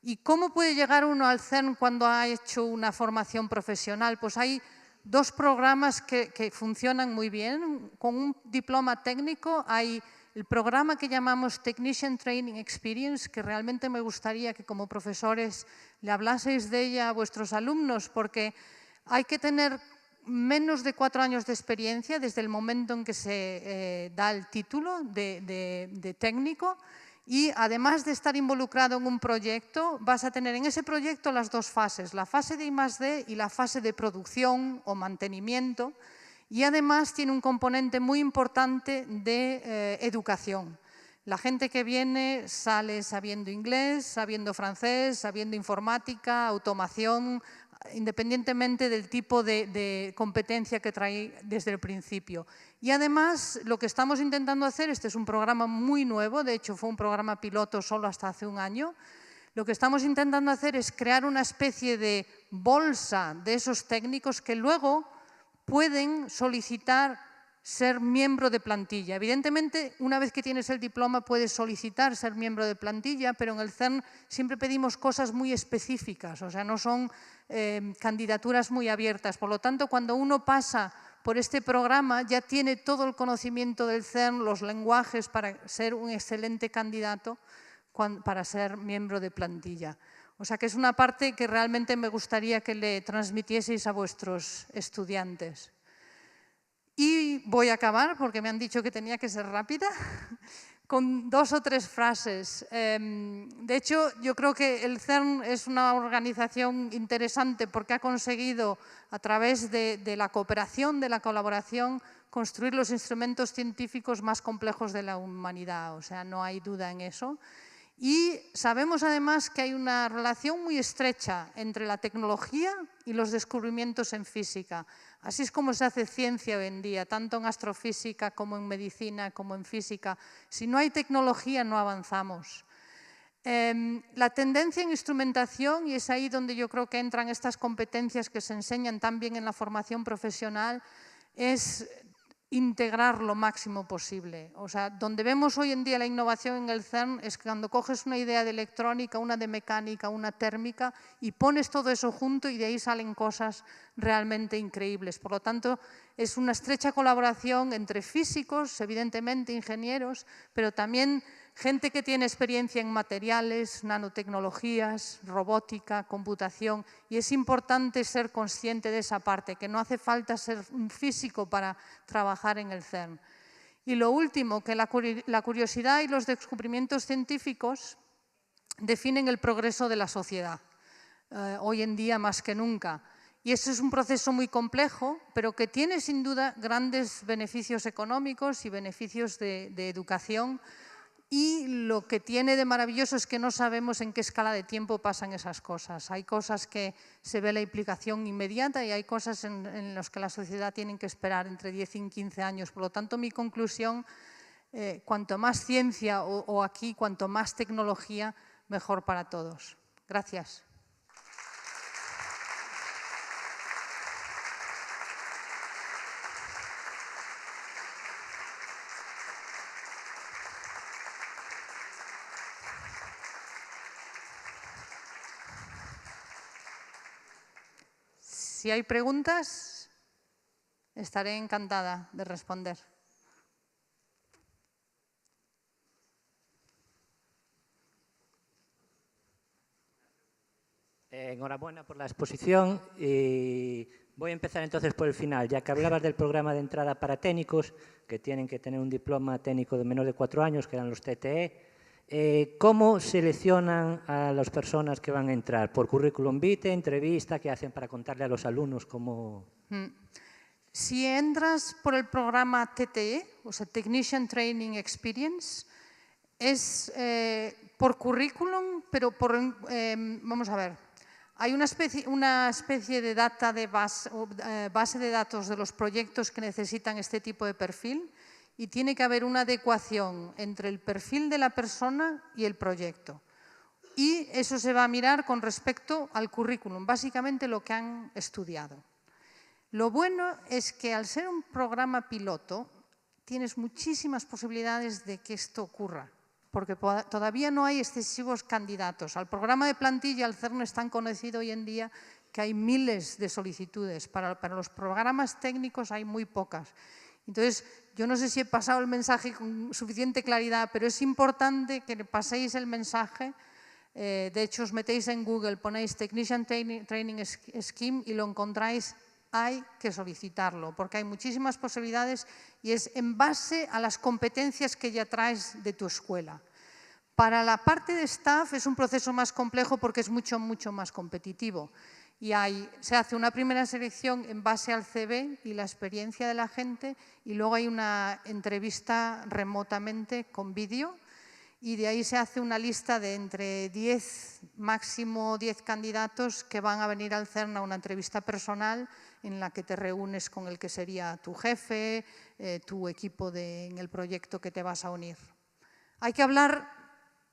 ¿Y cómo puede llegar uno al CERN cuando ha hecho una formación profesional? Pues hay dos programas que funcionan muy bien. Con un diploma técnico hay el programa que llamamos Technician Training Experience, que realmente me gustaría que como profesores le hablaseis de ella a vuestros alumnos, porque hay que tener menos de 4 años de experiencia desde el momento en que se da el título de técnico. Y además de estar involucrado en un proyecto, vas a tener en ese proyecto las dos fases, la fase de I+D y la fase de producción o mantenimiento. Y además tiene un componente muy importante de educación. La gente que viene sale sabiendo inglés, sabiendo francés, sabiendo informática, automación, independientemente del tipo de competencia que trae desde el principio. Y además, lo que estamos intentando hacer, este es un programa muy nuevo, de hecho fue un programa piloto solo hasta hace un año, lo que estamos intentando hacer es crear una especie de bolsa de esos técnicos que luego pueden solicitar ser miembro de plantilla. Evidentemente, una vez que tienes el diploma puedes solicitar ser miembro de plantilla, pero en el CERN siempre pedimos cosas muy específicas, o sea, no son candidaturas muy abiertas. Por lo tanto, cuando uno pasa por este programa ya tiene todo el conocimiento del CERN, los lenguajes para ser un excelente candidato para ser miembro de plantilla. O sea que es una parte que realmente me gustaría que le transmitieseis a vuestros estudiantes. Y voy a acabar, porque me han dicho que tenía que ser rápida, con 2 o 3 frases. De hecho, yo creo que el CERN es una organización interesante porque ha conseguido, a través de la cooperación, de la colaboración, construir los instrumentos científicos más complejos de la humanidad. O sea, no hay duda en eso. Y sabemos además que hay una relación muy estrecha entre la tecnología y los descubrimientos en física. Así es como se hace ciencia hoy en día, tanto en astrofísica como en medicina, como en física. Si no hay tecnología, no avanzamos. La tendencia en instrumentación, y es ahí donde yo creo que entran estas competencias que se enseñan también en la formación profesional, es integrar lo máximo posible. O sea, donde vemos hoy en día la innovación en el CERN es que cuando coges una idea de electrónica, una de mecánica, una térmica y pones todo eso junto y de ahí salen cosas realmente increíbles. Por lo tanto, es una estrecha colaboración entre físicos, evidentemente ingenieros, pero también gente que tiene experiencia en materiales, nanotecnologías, robótica, computación, y es importante ser consciente de esa parte, que no hace falta ser un físico para trabajar en el CERN. Y lo último, que la curiosidad y los descubrimientos científicos definen el progreso de la sociedad, hoy en día más que nunca. Y eso es un proceso muy complejo, pero que tiene sin duda grandes beneficios económicos y beneficios de educación. Y lo que tiene de maravilloso es que no sabemos en qué escala de tiempo pasan esas cosas. Hay cosas que se ve la implicación inmediata y hay cosas en las que la sociedad tiene que esperar entre 10 y 15 años. Por lo tanto, mi conclusión, cuanto más ciencia o aquí, cuanto más tecnología, mejor para todos. Gracias. Si hay preguntas, estaré encantada de responder. Enhorabuena por la exposición y voy a empezar entonces por el final. Ya que hablabas del programa de entrada para técnicos, que tienen que tener un diploma técnico de menos de 4 años, que eran los TTE, ¿cómo seleccionan a las personas que van a entrar? ¿Por currículum vitae, entrevista? ¿Qué hacen para contarle a los alumnos cómo...? Si entras por el programa TTE, o sea, Technician Training Experience, es por currículum, pero vamos a ver, hay una especie de base de datos de los proyectos que necesitan este tipo de perfil y tiene que haber una adecuación entre el perfil de la persona y el proyecto. Y eso se va a mirar con respecto al currículum, básicamente lo que han estudiado. Lo bueno es que al ser un programa piloto, tienes muchísimas posibilidades de que esto ocurra, porque todavía no hay excesivos candidatos. Al programa de plantilla, al CERN, es tan conocido hoy en día que hay miles de solicitudes. Para los programas técnicos hay muy pocas. Entonces, yo no sé si he pasado el mensaje con suficiente claridad, pero es importante que le paséis el mensaje. De hecho, os metéis en Google, ponéis Technician Training Scheme y lo encontráis. Hay que solicitarlo, porque hay muchísimas posibilidades y es en base a las competencias que ya traes de tu escuela. Para la parte de staff es un proceso más complejo porque es mucho más competitivo. Y se hace una primera selección en base al CV y la experiencia de la gente y luego hay una entrevista remotamente con vídeo y de ahí se hace una lista de entre 10, máximo 10 candidatos que van a venir al CERN a una entrevista personal en la que te reúnes con el que sería tu jefe, tu equipo en el proyecto que te vas a unir. Hay que hablar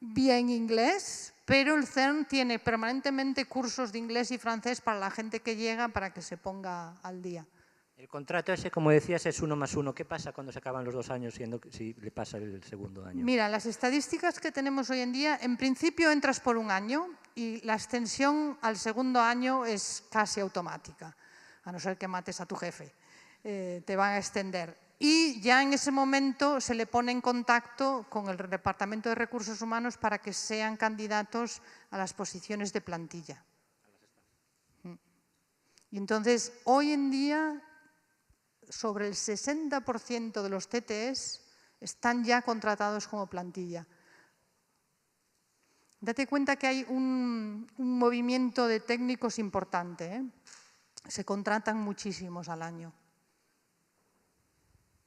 bien inglés, pero el CERN tiene permanentemente cursos de inglés y francés para la gente que llega para que se ponga al día. El contrato ese, como decías, es 1+1. ¿Qué pasa cuando se acaban los 2 años si le pasa el segundo año? Mira, las estadísticas que tenemos hoy en día, en principio entras por 1 año y la extensión al segundo año es casi automática, a no ser que mates a tu jefe, te van a extender. Y ya en ese momento se le pone en contacto con el Departamento de Recursos Humanos para que sean candidatos a las posiciones de plantilla. Y entonces, hoy en día, sobre el 60% de los TTEs están ya contratados como plantilla. Date cuenta que hay un movimiento de técnicos importante, ¿eh? Se contratan muchísimos al año.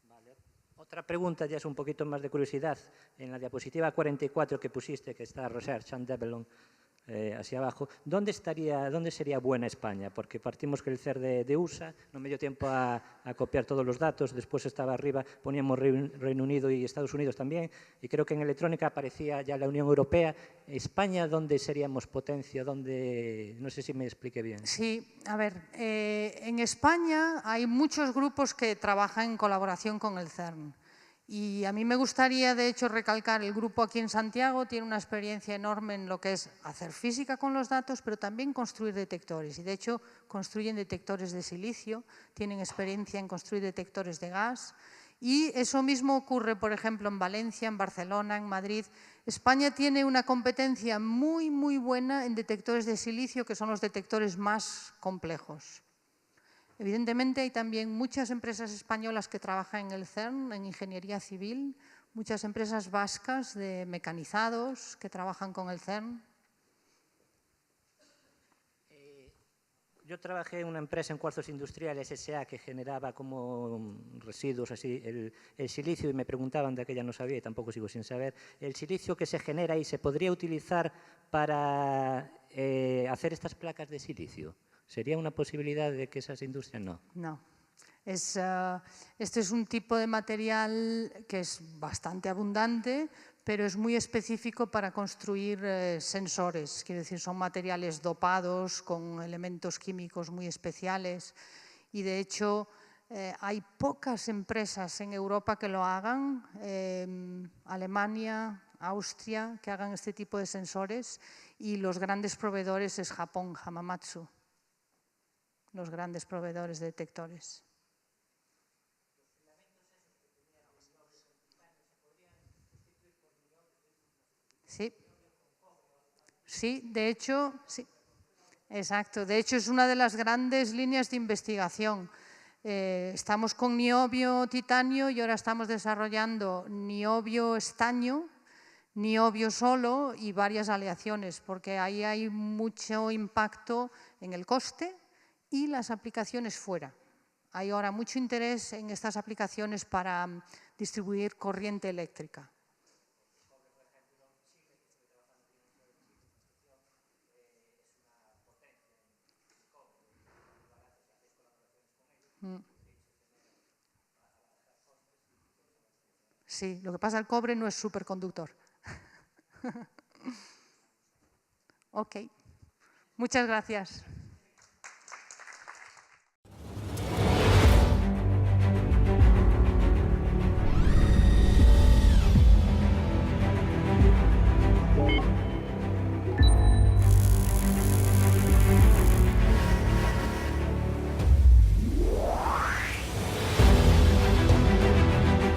Vale. Otra pregunta ya es un poquito más de curiosidad. En la diapositiva 44 que pusiste, que está Research and Development, hacia abajo, ¿dónde sería buena España? Porque partimos que el CER de USA, no me dio tiempo a copiar todos los datos, después estaba arriba, poníamos Reino Unido y Estados Unidos también, y creo que en electrónica aparecía ya la Unión Europea. ¿España dónde seríamos potencia? ¿Dónde? No sé si me expliqué bien. Sí, a ver, en España hay muchos grupos que trabajan en colaboración con el CERN. Y a mí me gustaría, de hecho, recalcar, el grupo aquí en Santiago tiene una experiencia enorme en lo que es hacer física con los datos, pero también construir detectores. Y, de hecho, construyen detectores de silicio, tienen experiencia en construir detectores de gas. Y eso mismo ocurre, por ejemplo, en Valencia, en Barcelona, en Madrid. España tiene una competencia muy buena en detectores de silicio, que son los detectores más complejos. Evidentemente, hay también muchas empresas españolas que trabajan en el CERN, en ingeniería civil, muchas empresas vascas de mecanizados que trabajan con el CERN. Yo trabajé en una empresa en cuarzos industriales S.A. que generaba como residuos así el silicio y me preguntaban, de aquella no sabía y tampoco sigo sin saber, el silicio que se genera y se podría utilizar para hacer estas placas de silicio. ¿Sería una posibilidad de que esas industrias no? No. Este es un tipo de material que es bastante abundante, pero es muy específico para construir sensores. Quiero decir, son materiales dopados con elementos químicos muy especiales y, de hecho, hay pocas empresas en Europa que lo hagan, Alemania, Austria, que hagan este tipo de sensores, y los grandes proveedores es Japón, Hamamatsu, los grandes proveedores de detectores. Sí, sí, de hecho, sí. Exacto, de hecho es una de las grandes líneas de investigación. Estamos con niobio titanio y ahora estamos desarrollando niobio estaño, niobio solo y varias aleaciones, porque ahí hay mucho impacto en el coste y las aplicaciones fuera. Hay ahora mucho interés en estas aplicaciones para distribuir corriente eléctrica. Sí, lo que pasa, el cobre no es superconductor. Ok, muchas gracias.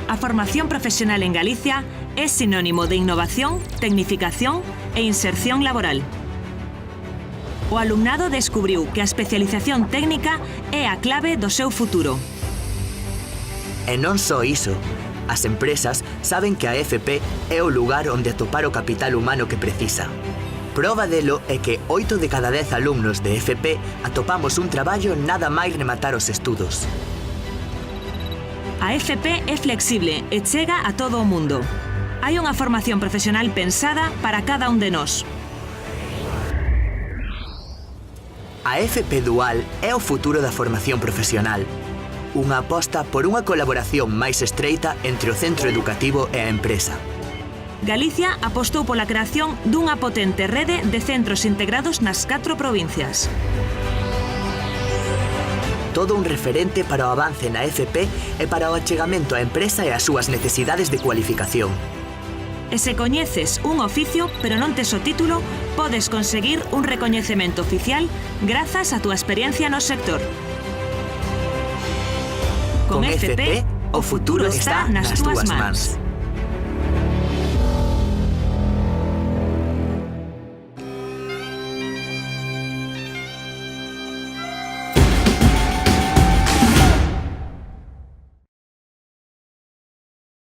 A formación profesional en Galicia é sinónimo de innovación, tecnificación e inserción laboral. O alumnado descubriu que a especialización técnica é a clave do seu futuro. E non só iso, as empresas saben que a FP é o lugar onde atopar o capital humano que precisa. Proba delo é que 8 de cada 10 alumnos de FP atopamos un traballo nada máis rematar os estudos. A FP é flexible e chega a todo o mundo. Hai unha formación profesional pensada para cada un de nós. A FP Dual é o futuro da formación profesional. Unha aposta por unha colaboración máis estreita entre o centro educativo e a empresa. Galicia apostou pola creación dunha potente rede de centros integrados nas 4 provincias. Todo un referente para o avance na FP e para o achegamento á empresa e ás súas necesidades de cualificación. E se coñeces un oficio, pero non tes o título, podes conseguir un recoñecemento oficial grazas a túa experiencia no sector. Con FP, o futuro está nas túas mans.